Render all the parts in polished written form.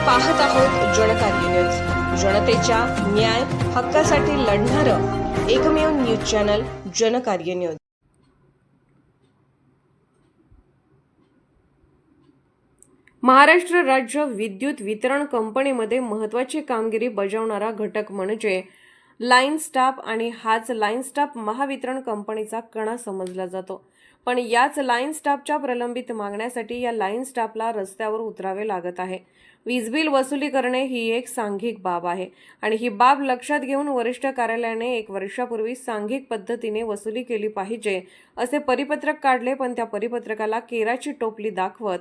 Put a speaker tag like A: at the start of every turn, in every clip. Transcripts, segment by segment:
A: पाहत आहोत जनकार्य न्यूज, जनतेच्या न्याय हक्कासाठी लढणारं एकमेव news channel Janakarya news. Maharashtra राज्य विद्युत वितरण कंपनीमध्ये महत्त्वाची कामगिरी बजावणारा घटक म्हणजे लाईन स्टाफ आणि हाच लाईन स्टाफ महावितरण कंपनीचा कणा समजला जातो। पण याच लाईन स्टाफच्या प्रलंबित मागण्यासाठी या लाईन स्टाफला रस्त्यावर उतरावे लागत आहे। वीज बिल वसुली करणे ही एक सांघिक बाब आहे आणि ही बाब लक्षात घेऊन वरिष्ठ कार्यालयाने 1 वर्षापूर्वी सांघिक पद्धतीने वसुली केली पाहिजे असे परिपत्रक काढले, पण त्या परिपत्रकाला केराची टोपली दाखवत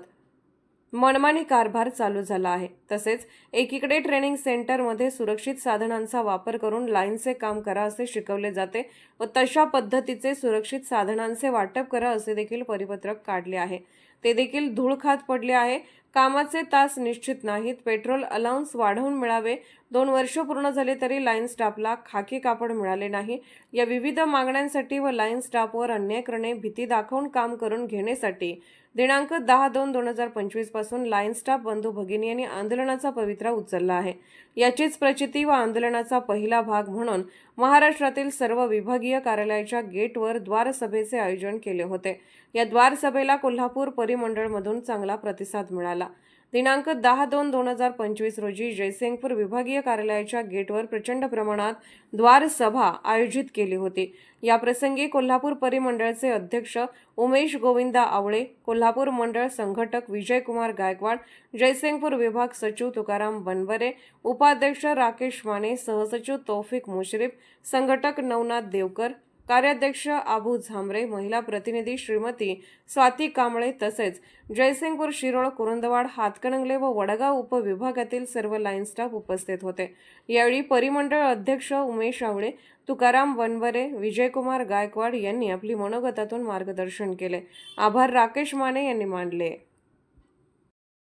A: मनमानी कारभार चालू झाला आहे। तसेच एकीकडे ट्रेनिंग सेंटरमध्ये सुरक्षित साधनांचा वापर करून लाईनचे काम करा असे शिकवले जाते व तशा पद्धतीचे सुरक्षित साधनांचे वाटप करा असे देखील परिपत्रक काढले आहे, ते देखील धूळ खात पडले आहे। कामाचे तास निश्चित नाहीत, पेट्रोल अलाउन्स वाढवून मिळावे, 2 वर्ष पूर्ण झाले तरी लाईन स्टाफला खाकी कापड मिळाले नाही। या विविध मागण्यांसाठी व लाईन स्टाफवर अन्याय करणे, भीती दाखवून काम करून घेण्यासाठी दिनांक 10/2/2025 पासून लाईन स्टाफ बंधू भगिनी यांनी आंदोलनाचा पवित्रा उचलला आहे। याचीच प्रचिती व आंदोलनाचा पहिला भाग म्हणून महाराष्ट्रातील सर्व विभागीय कार्यालयाच्या गेटवर द्वार सभेचे आयोजन केले होते। या द्वार सभेला कोल्हापूर परिमंडळमधून चांगला प्रतिसाद मिळाला। दिनांक 10/2/2025 रोजी जयसिंगपूर विभागीय कार्यालयाच्या गेटवर प्रचंड प्रमाणात द्वार सभा आयोजित केली होती। या प्रसंगी कोल्हापूर परिमंडळचे अध्यक्ष उमेश गोविंदा आवळे, कोल्हापूर मंडळ संघटक विजयकुमार गायकवाड, जयसिंगपूर विभाग सचिव तुकाराम बनवरे, उपाध्यक्ष राकेश माने, सहसचिव तौफिक मुश्रीफ, संघटक नवनाथ देवकर, कार्याध्यक्ष आबू झांबरे, महिला प्रतिनिधी श्रीमती स्वाती कांबळे तसेच जयसिंगपूर, शिरोळ, कुरुंदवाड, हातकणंगले व वडगाव उपविभागातील सर्व लाईन स्टाफ उपस्थित होते। यावेळी परिमंडळ अध्यक्ष उमेश आवळे, तुकाराम बनवरे, विजयकुमार गायकवाड यांनी आपली मनोगतातून मार्गदर्शन केले। आभार राकेश माने यांनी मानले।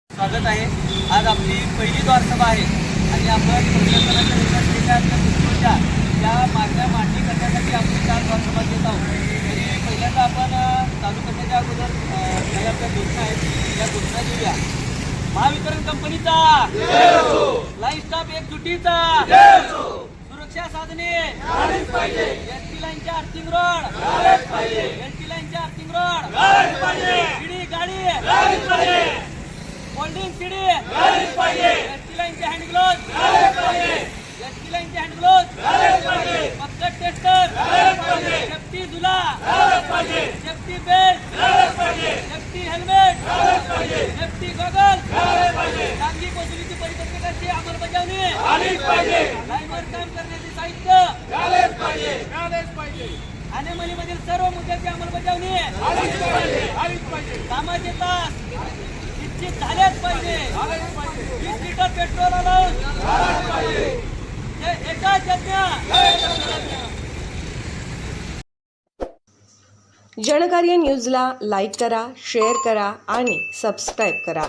B: स्वागत आहे। आज आपली पहिली द्वार सभा आहे आणि आपण प्रशासनाच्या विनंतीच्या या मागण्या मांडणी करण्यासाठी आपली 4 द्वार सभा घेत आहोत। तरी पहिल्यांदा आपण चालू करण्याच्या अगोदर काही आपल्या घोषणा आहेत, या घोषणा देऊया। महावितरण कंपनीचा लाईन स्टाफ एकजुटीचा, सुरक्षा साधने, एसटी लाईनच्या अर्थिंग रोड, एसटी लाईनच्या अर्थिंग रोड, शिडी गाडी, फोल्डिंग शिडी, एसटी लाईनचे हँड ग्लोव्ज, एसटी लाईनचे हँड ग्लोव्ज, पक्कट टेस्टर, सेफ्टी झुला, safety belt, safety helmet, safety goggle, सांघिक वसुलीची परिपत्रकाची अंमलबजावणी, लाईनवर काम करण्याचे साहित्य, अनेमलीमधील सर्व मुद्द्याची अंमलबजावणी, कामाचे तास निश्चित झालेच पाहिजे, 20 लिटर पेट्रोल अलाउन्स एका
A: जनकार्य न्यूजला लाईक करा, शेअर करा आणि सबस्क्राईब करा।